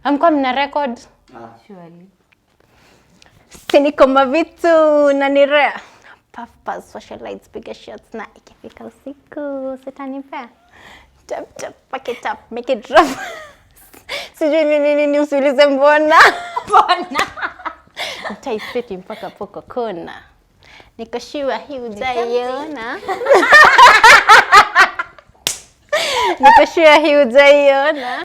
Hamkuwa mna record? Surely. Siniko mavitu na nire. Puff socialites piga shots na ikifika usiku sitanipea. Tap pack it up, make it drop. Sijui nini usiulize mbona. Nitaiseti mpaka poko kona. Nikoshiwa hii ujaiona. Nikoshiwa hii ujaiona.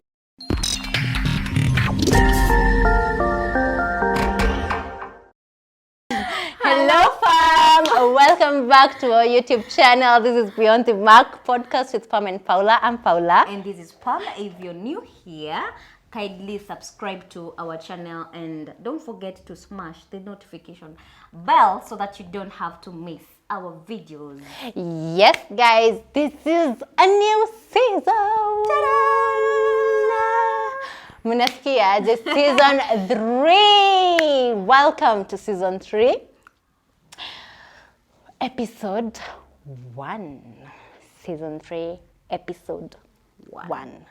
Hello fam! Welcome back to our YouTube channel. This is Beyond the Mark podcast with Pam and Paula. I'm Paula. And this is Pam. If you're new here, kindly subscribe to our channel and don't forget to smash the notification bell so that you don't have to miss our videos. Yes, guys, this is a new season. Munasikia, this season 3. Welcome to season 3. Episode 1. Season 3, episode 1.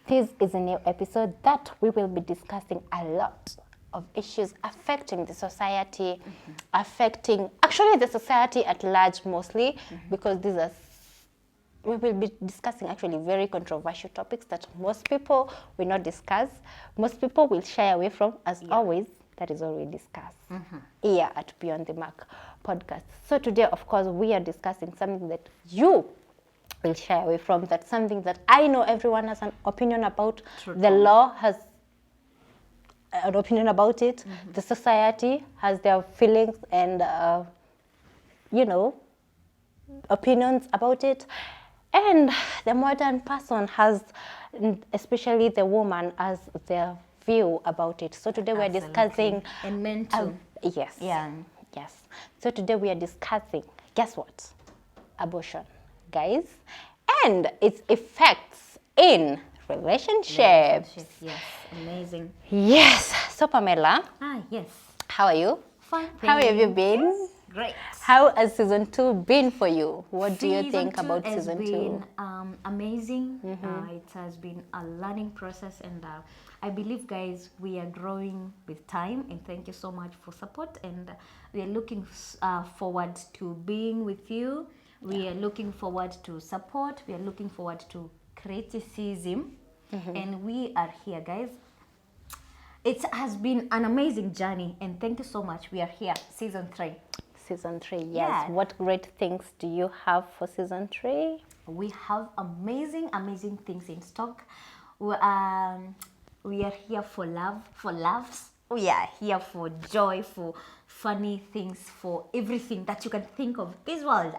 This is a new episode that we will be discussing a lot of issues affecting the society, affecting actually the society at large mostly, because we will be discussing actually very controversial topics that most people will not discuss. Most people will shy away from, as always. That is all we discuss here at Beyond the Mark podcast. So today, of course, we are discussing something that you will shy away from. That's something that I know everyone has an opinion about. The law has an opinion about it. The society has their feelings and, opinions about it. And the modern person has, especially the woman, has their view about it. So today we're discussing... And men too. Yes. Yeah. Yes. So today we are discussing, guess what? Abortion, guys. And its effects in relationships. Yes. Amazing. Yes. So Pamela. Yes. How are you? Fine. How have you been? Great. How has season 2 been for you? What do you think about season 2? It has been amazing. It has been a learning process, and I believe, guys, we are growing with time. And thank you so much for support. And we are looking forward to being with you. We are looking forward to support. We are looking forward to criticism, and we are here, guys. It has been an amazing journey, and thank you so much. We are here, season 3. Season 3, yes. Yeah. What great things do you have for season 3? We have amazing things in stock. We are here for love, for laughs. We are here for joy, for funny things, for everything that you can think of. This world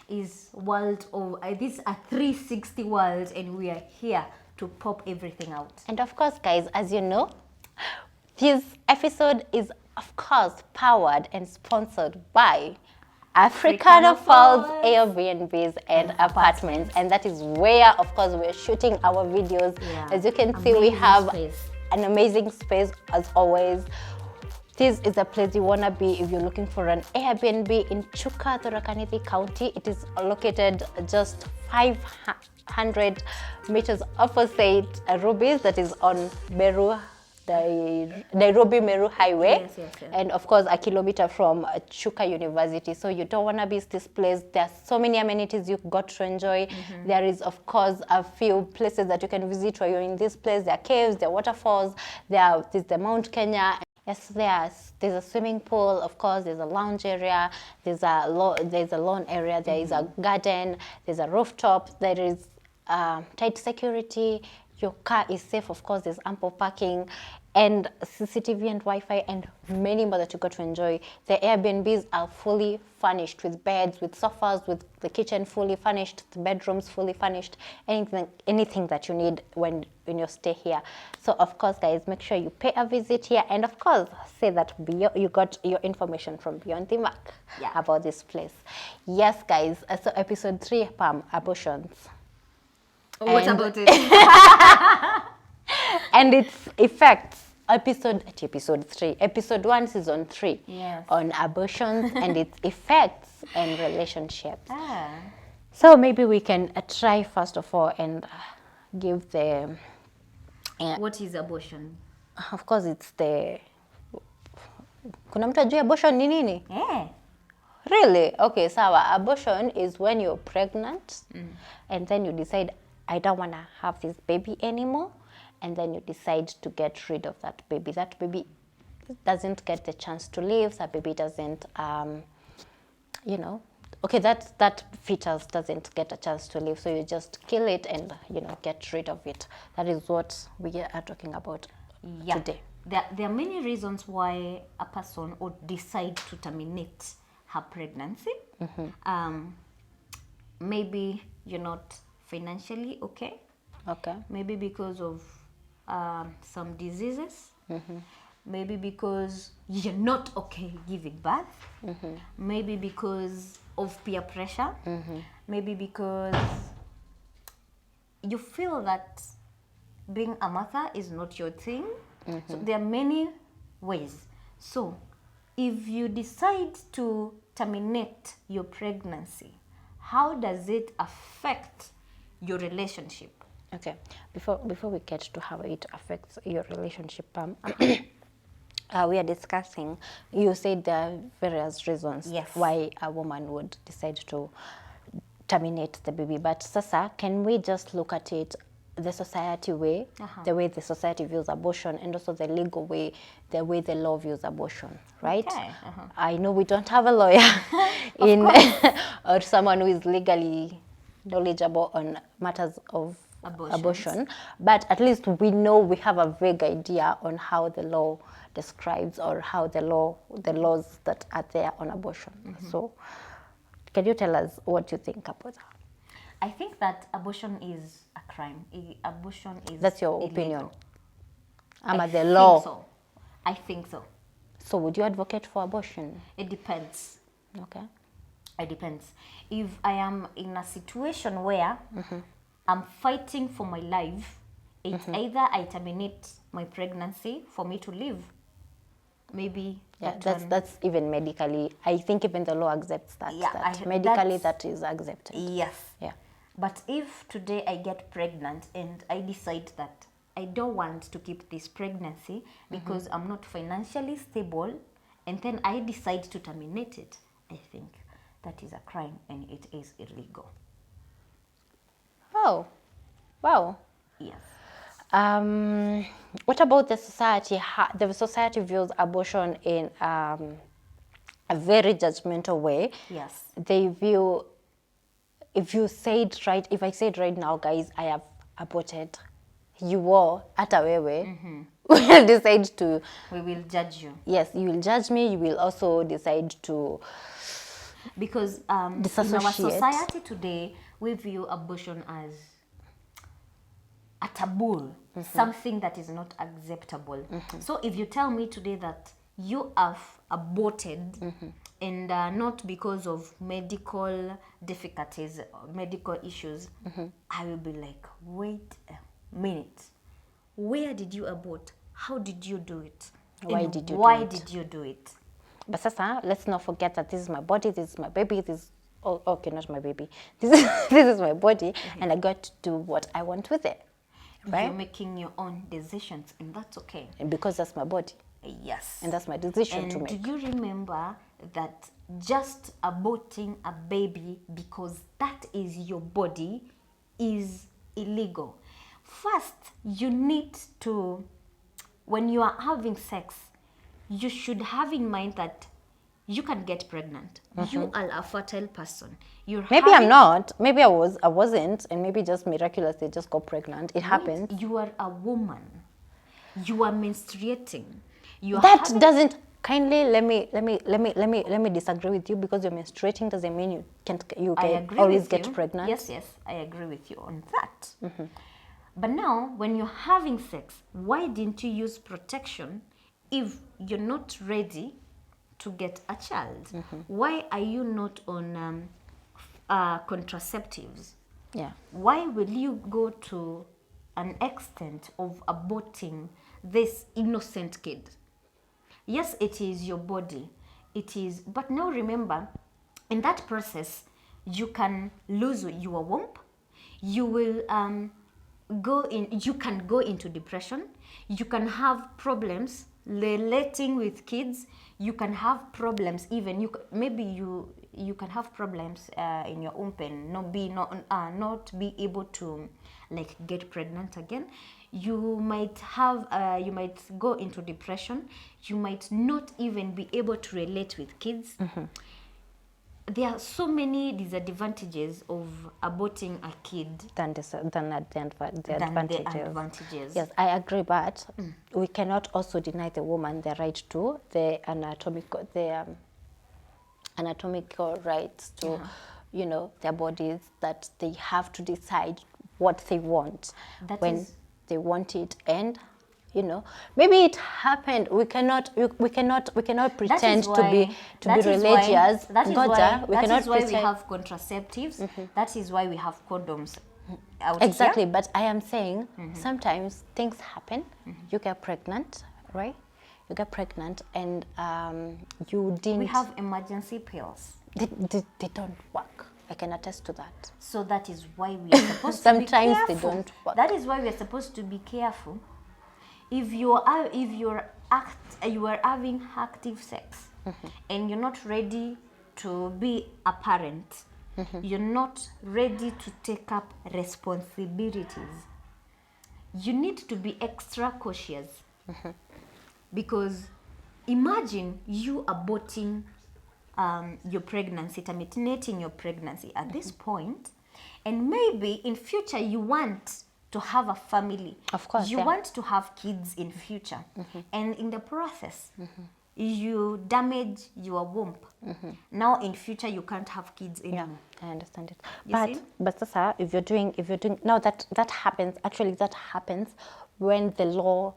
is this a 360 world, and we are here to pop everything out. And of course, guys, as you know, this episode is, of course, powered and sponsored by Africana Falls Airbnbs and apartments. And that is where, of course, we're shooting our videos. Yeah. As you can see, we have space. an amazing space, as always. This is a place you want to be if you're looking for an Airbnb in Chuka, Tharaka County. It is located just 500 meters opposite Ruby's, that is on Nairobi Meru Highway. Yes. And of course a kilometer from Chuka University. So you don't want to miss this place. There are so many amenities you've got to enjoy. There is, of course, a few places that you can visit while you're in this place. There are caves, there are waterfalls, there's the Mount Kenya. Yes, there's a swimming pool, of course, there's a lounge area, there's a lawn area, there is a garden, there's a rooftop, there is tight security. Your car is safe, of course, there's ample parking and CCTV and Wi-Fi and many more that you got to enjoy. The Airbnbs are fully furnished with beds, with sofas, with the kitchen fully furnished, the bedrooms fully furnished, anything that you need when you stay here. So, of course, guys, make sure you pay a visit here and, of course, say that you got your information from Beyond the Mark about this place. Yes, guys, so episode 3, Pam, abortions. What about it? And its effects. Episode 3, episode 1, season 3, on abortions and its effects and relationships. So maybe we can try first of all and give the Yeah. What is abortion? Of course, it's the... Kuna mtu ajui abortion ni nini? Eh. Really? Okay, sawa. Abortion is when you're pregnant and then you decide, I don't want to have this baby anymore. And then you decide to get rid of that baby. That baby doesn't get the chance to live. That baby doesn't, you know, okay, that fetus doesn't get a chance to live. So you just kill it and, you know, get rid of it. That is what we are talking about today. There are many reasons why a person would decide to terminate her pregnancy. Maybe you're not financially okay. Okay. Maybe because of some diseases. Maybe because you're not okay giving birth. Maybe because of peer pressure. Maybe because you feel that being a mother is not your thing. So there are many ways. So if you decide to terminate your pregnancy, how does it affect your relationship? Okay. Before we get to how it affects your relationship, we are discussing, you said there are various reasons why a woman would decide to terminate the baby. But sasa, can we just look at it the society way, the way the society views abortion, and also the legal way, the way the law views abortion, right? Okay. I know we don't have a lawyer in or someone who is legally knowledgeable on matters of abortion, but at least we know, we have a vague idea on how the law describes or how the laws that are there on abortion. So can you tell us what you think about that? I think that abortion is a crime. Abortion is That's your illegal. opinion? The law? So. I think so. So would you advocate for abortion? It depends. Okay. It depends. If I am in a situation where I'm fighting for my life, it's either I terminate my pregnancy for me to live. Maybe that's even medically. I think even the law accepts that. Yeah, medically that is accepted. Yes. Yeah. But if today I get pregnant and I decide that I don't want to keep this pregnancy because I'm not financially stable, and then I decide to terminate it, I think that is a crime and it is illegal. Oh, wow. Yes. What about the society? The society views abortion in a very judgmental way. Yes. They view, if I said right now, guys, I have aborted, you will, hata wewe, will decide to... We will judge you. Yes, you will judge me. You will also decide to... Because in our society today, we view abortion as a taboo, something that is not acceptable. So if you tell me today that you have aborted and not because of medical difficulties or medical issues, I will be like, wait a minute. Where did you abort? How did you do it? Why did you do it? But sasa, let's not forget that this is my body, this is my baby, okay, not my baby. This is my body, and I got to do what I want with it. Right? You're making your own decisions, and that's okay. And because that's my body. Yes. And that's my decision to make. And do you remember that just aborting a baby because that is your body is illegal? First, you need to, when you are having sex, you should have in mind that you can get pregnant. You are a fertile person. Maybe I'm not. Maybe I wasn't, and maybe just miraculously just got pregnant. It happened. You are a woman. You are menstruating. Doesn't kindly let me disagree with you, because you're menstruating doesn't mean you can always get pregnant. Yes, I agree with you on that. But now, when you're having sex, why didn't you use protection if you're not ready to get a child? Why are you not on contraceptives? Yeah. Why will you go to an extent of aborting this innocent kid? Yes, it is your body. It is, but now remember, in that process, you can lose your womb. You will you can go into depression, you can have problems relating with kids, you can have problems even maybe you can have problems in your own pain, not be able to like get pregnant again. You might have you might go into depression, you might not even be able to relate with kids. There are so many disadvantages of aborting a kid than the advantages. Yes, I agree, but we cannot also deny the woman the right to the anatomical rights to, you know, their bodies, that they have to decide what they want when they want it. And you know, maybe it happened. We cannot pretend to be religious. That is why we have contraceptives. That is why we have condoms. Exactly, but I am saying sometimes things happen. You get pregnant, right? You get pregnant, and you didn't. We have emergency pills. They don't work. I can attest to that. So that is why we are supposed to be careful. Sometimes they don't work. That is why we are supposed to be careful. If you are having active sex and you're not ready to be a parent, you're not ready to take up responsibilities, you need to be extra cautious. Because imagine you aborting your pregnancy, terminating your pregnancy at this point, and maybe in future you want to have a family. Of course, you want to have kids in future, and in the process, you damage your womb. Now in future you can't have kids anymore. Yeah, I understand it. But Sasa, if you're doing now that happens. Actually, that happens when the law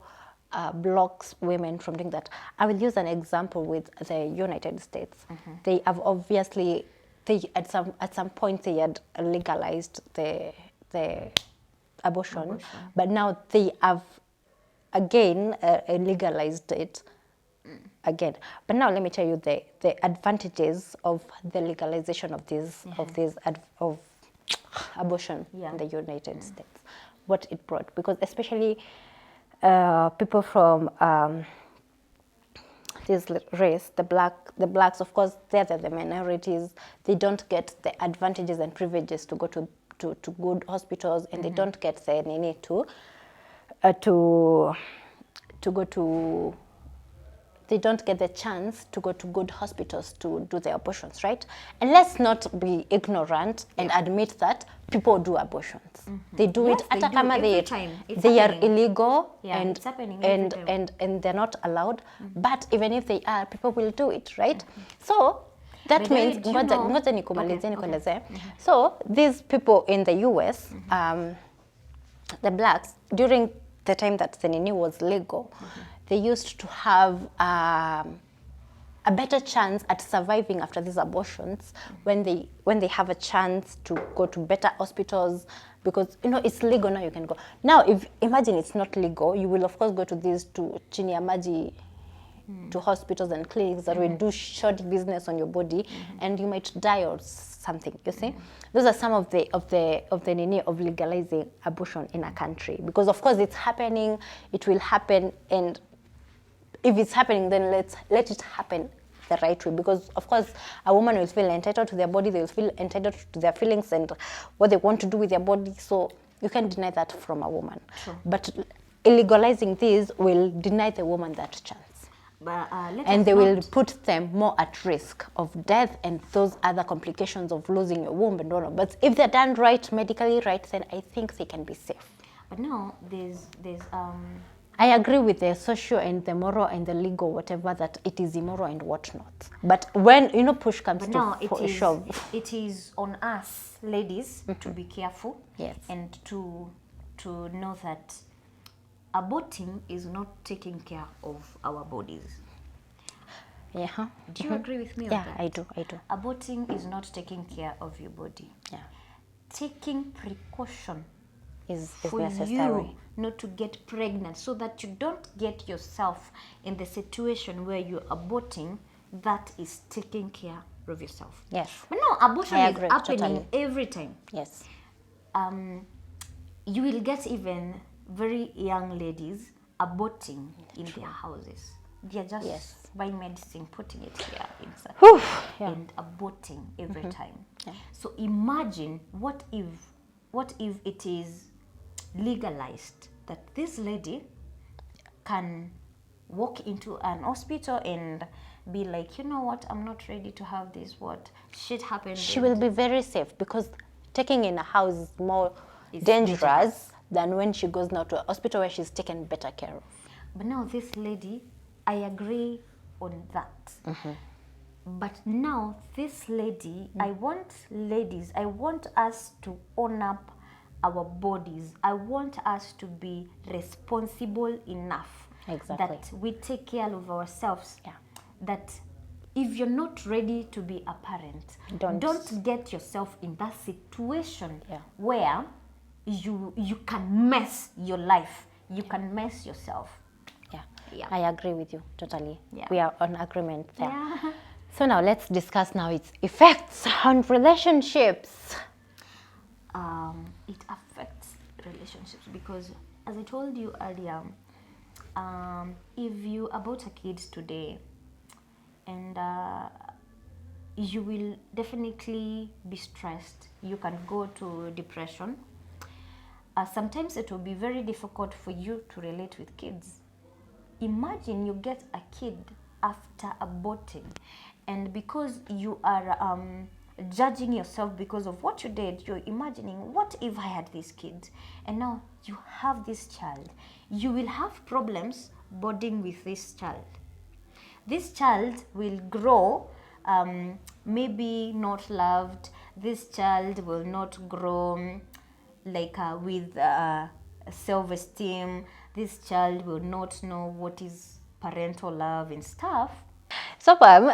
blocks women from doing that. I will use an example with the United States. They have obviously at some point they had legalized the abortion, but now they have again legalized it again. But now let me tell you the advantages of the legalization of of abortion in the United States, what it brought, because especially people from this race, the blacks, of course, they're the minorities. They don't get the advantages and privileges to go to good hospitals, and they don't get the need they don't get the chance to go to good hospitals to do their abortions, right? And let's not be ignorant and admit that people do abortions. They do it at kama they are illegal, and they're not allowed. But even if they are, people will do it, right? So that means so these people in the US, the blacks, during the time that the Nini was legal, they used to have a better chance at surviving after these abortions when they have a chance to go to better hospitals, because you know it's legal now. You can go now. If imagine it's not legal, you will of course go to these to chini ya maji, to hospitals and clinics that will do shoddy business on your body, and you might die or something. You see, those are some of the need of legalizing abortion in a country, because of course it's happening. It will happen, and if it's happening, then let it happen the right way, because of course a woman will feel entitled to their body. They will feel entitled to their feelings and what they want to do with their body. So you can't deny that from a woman. Sure. But illegalizing this will deny the woman that chance. But, and they will put them more at risk of death and those other complications of losing your womb and all. But if they're done right, medically right, then I think they can be safe. But no, there's I agree with the social and the moral and the legal, whatever, that it is immoral and whatnot. But when, you know, push comes to shove. It is on us, ladies, to be careful. Yes. And to know that aborting is not taking care of our bodies. Yeah. Do you agree with me on that? Yeah, I do. Aborting is not taking care of your body. Yeah. Taking precaution is for necessary. You not to get pregnant, so that you don't get yourself in the situation where you're aborting, that is taking care of yourself. Yes. But no, abortion is happening totally. every time. Yes. you will get even very young ladies aborting in their houses. They're just buying medicine, putting it here inside, and aborting every time. So imagine what if it is legalized that this lady can walk into an hospital and be like, you know what, I'm not ready to have this, what shit happened. She will be very safe, because taking in a house is more dangerous than when she goes now to a hospital where she's taken better care of. But now this lady, I agree on that. But now this lady, I want us to own up our bodies. I want us to be responsible enough that we take care of ourselves. That if you're not ready to be a parent, don't get yourself in that situation where you can mess your life. You can mess yourself. I agree with you totally. We are on agreement there. So now let's discuss now its effects on relationships. It affects relationships because, as I told you earlier, if you abort a kid today, and you will definitely be stressed. You can go to depression. Sometimes it will be very difficult for you to relate with kids. Imagine you get a kid after aborting, and because you are judging yourself because of what you did, you're imagining, what if I had this kid? And now you have this child. You will have problems bonding with this child. This child will grow maybe not loved. This child will not grow with self-esteem. This child will not know what is parental love and stuff. So Pam,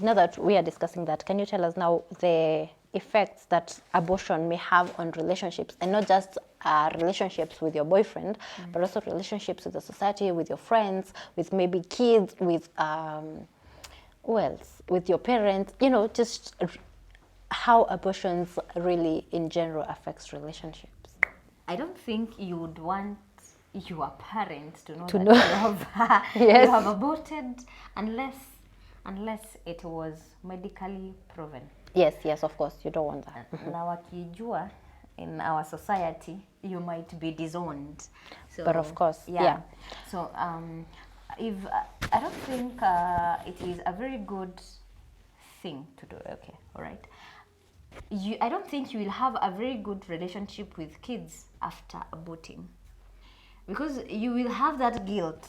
now that we are discussing that, can you tell us now the effects that abortion may have on relationships, and not just relationships with your boyfriend, but also relationships with the society, with your friends, with maybe kids, with who else, with your parents, you know, just how abortions really in general affects relationships? I don't think you would want your parents to know that you have aborted unless it was medically proven. Yes, of course, you don't want that. Na wakijua, in our society, you might be disowned. So, but of course, So if I don't think it is a very good thing to do. Okay, all right. I don't think you will have a very good relationship with kids after aborting, because you will have that guilt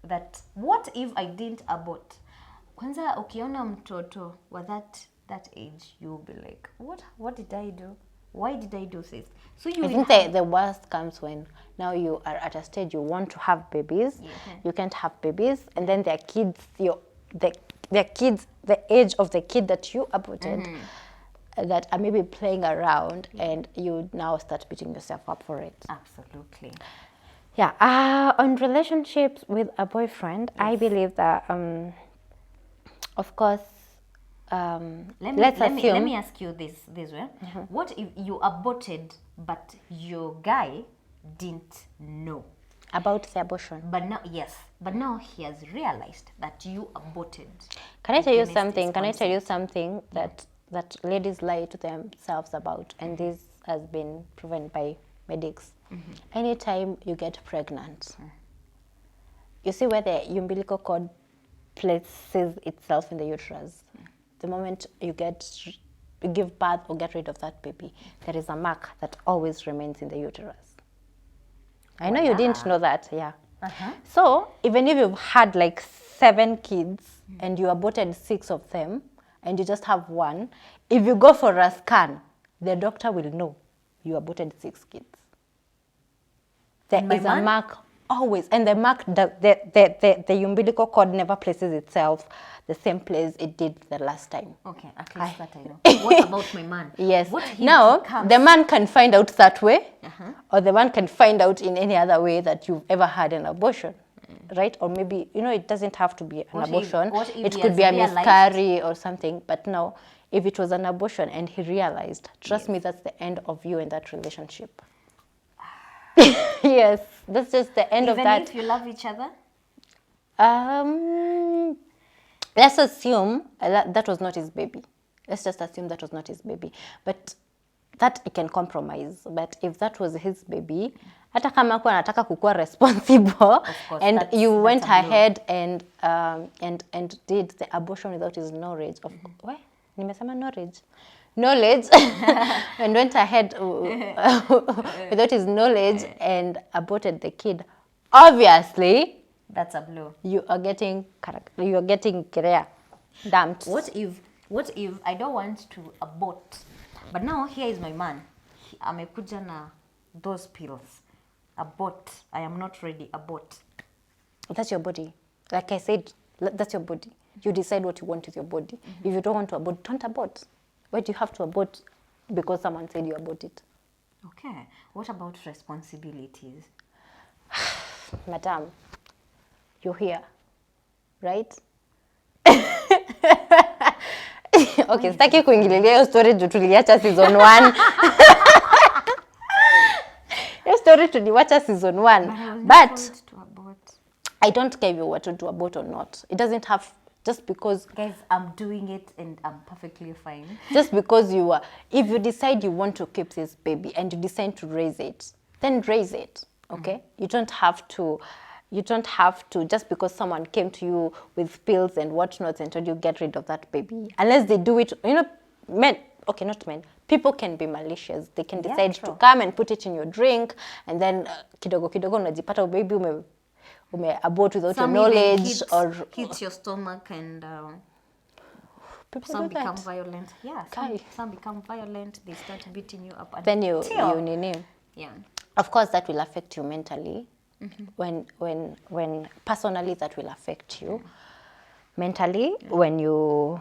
that what if I didn't abort? Kwanza ukiona mtoto wa that age, you will be like, what did I do? Why did I do this? So you I think the worst comes when now you are at a stage you want to have babies, you can't have babies, and then their kids, their kids, the age of the kid that you aborted, that are maybe playing around, and you now start beating yourself up for it. Absolutely. Yeah. On relationships with a boyfriend, I believe that, of course, let me ask you this way. What if you aborted but your guy didn't know about the abortion? But now he has realized that you aborted. Can I tell you something? Can I tell you something that ladies lie to themselves about, and this has been proven by medics? Anytime you get pregnant, you see where the umbilical cord places itself in the uterus. The moment you give birth or get rid of that baby, there is a mark that always remains in the uterus. I know you didn't know that, So even if you've had like 7 kids and you aborted 6 of them and you just have 1, if you go for a scan, the doctor will know you aborted 6 kids. There is a mark always, and the mark, the umbilical cord never places itself the same place it did the last time. Okay, at least that I know. What about my man? Yes. Now, the man can find out that way, or the man can find out in any other way that you've ever had an abortion, right? Or maybe, it doesn't have to be an abortion. It could be a miscarriage or something. But no, if it was an abortion and he realized, trust me, that's the end of you in that relationship. Yes, that's just the end of Even that. if you love each other? Let's assume that was not his baby. Let's just assume that was not his baby. But that he can compromise. But if that was his baby, hata kama kwa anataka kukua responsible, course, and you went a blow. ahead and did the abortion without his knowledge of what? Nimesema knowledge and went ahead without his knowledge and aborted the kid, obviously That's a blow. you are getting career dumped. What if I don't want to abort, but now here is my man, amekuja na those pills, abort, I am not ready, abort. That's your body. Like I said, that's your body. You decide what you want with your body. If you don't want to abort, don't abort. Why do you have to abort? Because someone said you abort it. Okay, what about responsibilities? Madam, you're here, right? Okay, sitaki kuingililia hiyo story juu tuliacha season 1. Hiyo story tuliacha season 1. But I don't care if you want to abort or not. It doesn't have, just because... Guys, I'm doing it and I'm perfectly fine. Just because you are... If you decide you want to keep this baby and you decide to raise it, then raise it, okay? You don't have to... just because someone came to you with pills and whatnot and told you get rid of that baby. Unless they do it, you know, men, okay, not men, people can be malicious. They can decide to come and put it in your drink, and then kidogo kidogo unajipata baby ume abort without your knowledge, or hits your stomach, and people some do that. become violent. Yeah, some become violent. They start beating you up. Then you nini. Yeah. Of course, that will affect you mentally. When personally, that will affect you mentally. When you,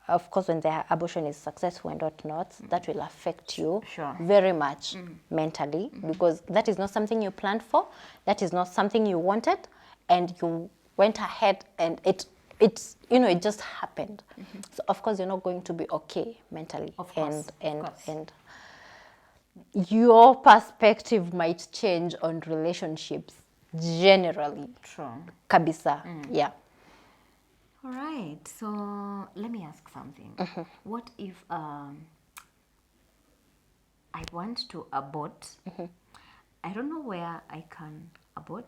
of course, when the abortion is successful and whatnot, that will affect you very much mentally, because that is not something you planned for. That is not something you wanted, and you went ahead and it's you know, it just happened. So of course you're not going to be okay mentally. Of course, and your perspective might change on relationships generally. True. Kabisa. Yeah. All right. So let me ask something. What if I want to abort? I don't know where I can abort,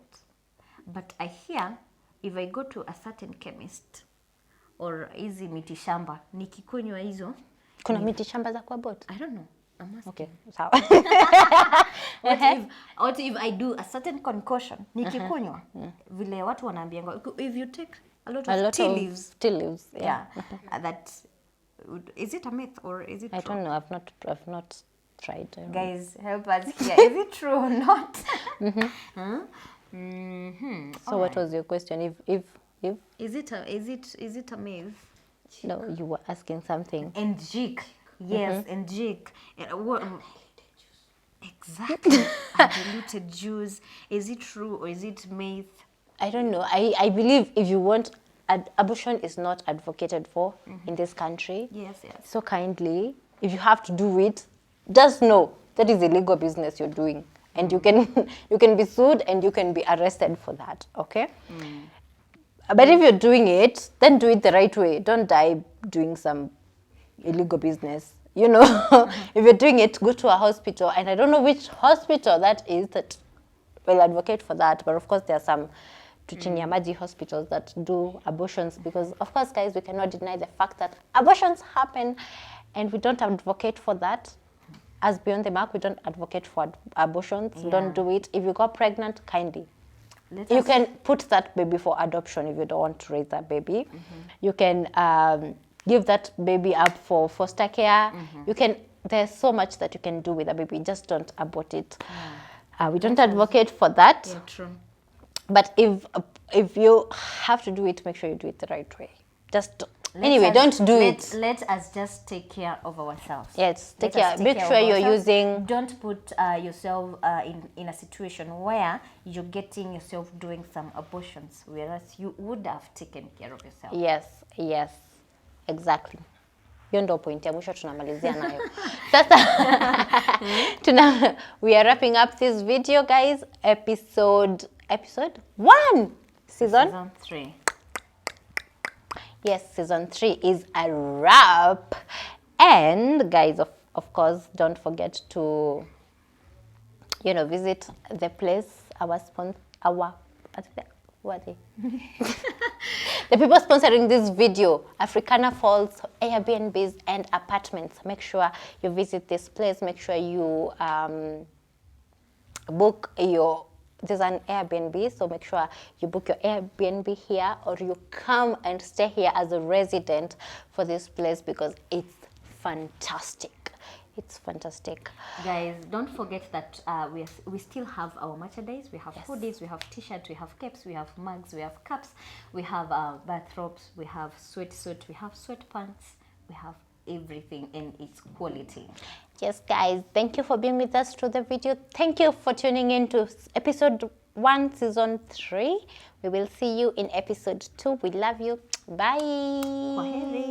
but I hear if I go to a certain chemist or hizi miti shamba, nikikunywa hizo. Kuna miti shamba za kuabort? I don't know. I'm asking. Okay, sawa. What if I do a certain concoction, nikikunywa, vile watu wanaambianga, if you take a lot of tea leaves, yeah. That, is it a myth or is it true? I don't know. I've not tried. Guys, help us here. Is it true or not? So what was your question? If is it a myth? no, you were asking something. And jig. Yes, and jig. Exactly. Diluted juice. Is it true or is it myth? I don't know. I believe if you want, abortion is not advocated for in this country. Yes. So kindly, if you have to do it, just know that is illegal business you're doing, and you can be sued and you can be arrested for that. Okay. But if you're doing it, then do it the right way. Don't die doing some illegal business. You know, if you're doing it, go to a hospital, and I don't know which hospital that is that will advocate for that. But of course, there are some Tuchinyamaji hospitals that do abortions, because of course, guys, we cannot deny the fact that abortions happen, and we don't advocate for that. As Beyond the Mark, we don't advocate for abortions. Yeah. Don't do it. If you got pregnant, kindly. You can put that baby for adoption if you don't want to raise that baby. You can give that baby up for foster care. You can. There's so much that you can do with a baby. Just don't abort it. We don't advocate for that. Yeah, true. But if you have to do it, make sure you do it the right way. Don't do it. Let us just take care of ourselves. Yes, take care. Make sure you're using. Don't put yourself in a situation where you're getting yourself doing some abortions, whereas you would have taken care of yourself. Yes, exactly. hiyo ndo point ya mwisho tunamalizia nayo. Sasa we are wrapping up this video guys, episode 1, season 3. Yes, season 3 is a wrap. And guys, of course, don't forget to visit the place, the people sponsoring this video, Africana Falls Airbnbs and apartments. Make sure you visit this place. Make sure you book there's an Airbnb, so make sure you book your Airbnb here, or you come and stay here as a resident for this place, because it's fantastic. It's fantastic. Guys, don't forget that we still have our merchandise. We have hoodies, we have t-shirts, we have caps, we have mugs, we have cups, we have bathrobes, we have sweatsuit, we have sweatpants, we have everything in its quality. Yes, guys, thank you for being with us through the video. Thank you for tuning in to episode 1, season 3. We will see you in episode 2. We love you. Bye.